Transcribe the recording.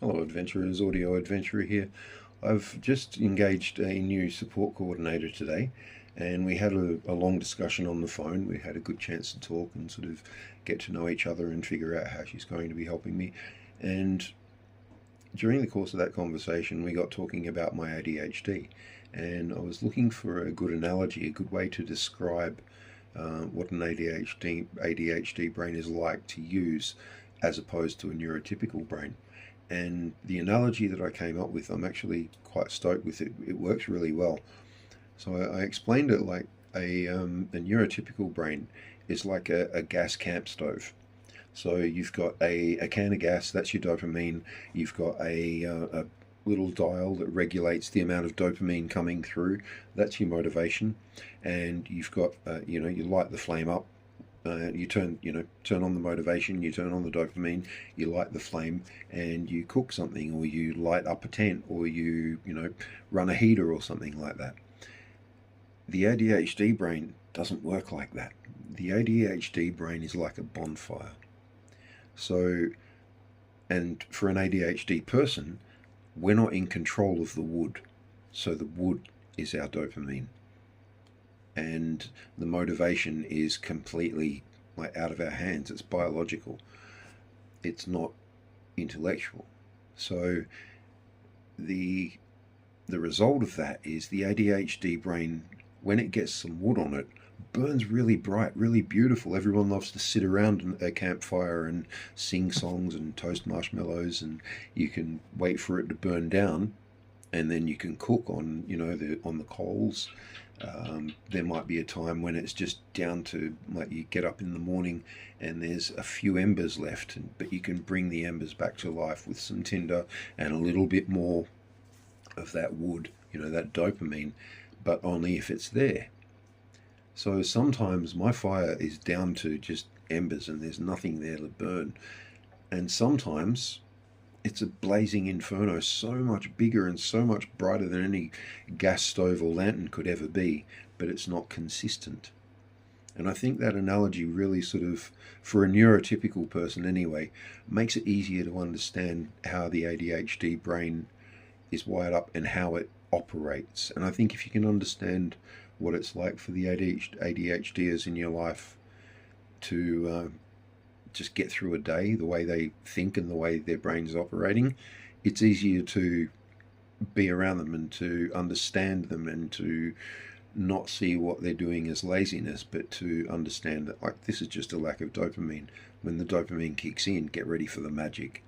Hello adventurers, Audio Adventurer here. I've just engaged a new support coordinator today and we had a long discussion on the phone. We had a good chance to talk and sort of get to know each other and figure out how she's going to be helping me. And during the course of that conversation we got talking about my ADHD, and I was looking for a good analogy, a good way to describe what an ADHD brain is like to use as opposed to a neurotypical brain. And the analogy that I came up with, I'm actually quite stoked with it. It works really well. So I explained it like a neurotypical brain is like a gas camp stove. So you've got a can of gas, that's your dopamine. You've got a little dial that regulates the amount of dopamine coming through. That's your motivation. And you've got, you light the flame up. You turn on the motivation, you turn on the dopamine, you light the flame, and you cook something, or you light up a tent, or you run a heater or something like that. The ADHD brain doesn't work like that. The ADHD brain is like a bonfire. So, and for an ADHD person, we're not in control of the wood. So the wood is our dopamine. And the motivation is completely like out of our hands. It's biological. It's not intellectual. So the result of that is the ADHD brain, when it gets some wood on it, burns really bright, really beautiful. Everyone loves to sit around a campfire and sing songs and toast marshmallows, and you can wait for it to burn down, and then you can cook on on the coals. There might be a time when it's just down to, like, you get up in the morning and there's a few embers left, but you can bring the embers back to life with some tinder and a little bit more of that wood, that dopamine, but only if it's there. So sometimes my fire is down to just embers and there's nothing there to burn. And sometimes it's a blazing inferno, so much bigger and so much brighter than any gas stove or lantern could ever be, but it's not consistent. And I think that analogy really sort of, for a neurotypical person anyway, makes it easier to understand how the ADHD brain is wired up and how it operates. And I think if you can understand what it's like for the ADHDers in your life to just get through a day, the way they think and the way their brain is operating, it's easier to be around them and to understand them and to not see what they're doing as laziness, but to understand that, like, this is just a lack of dopamine. When the dopamine kicks in, get ready for the magic.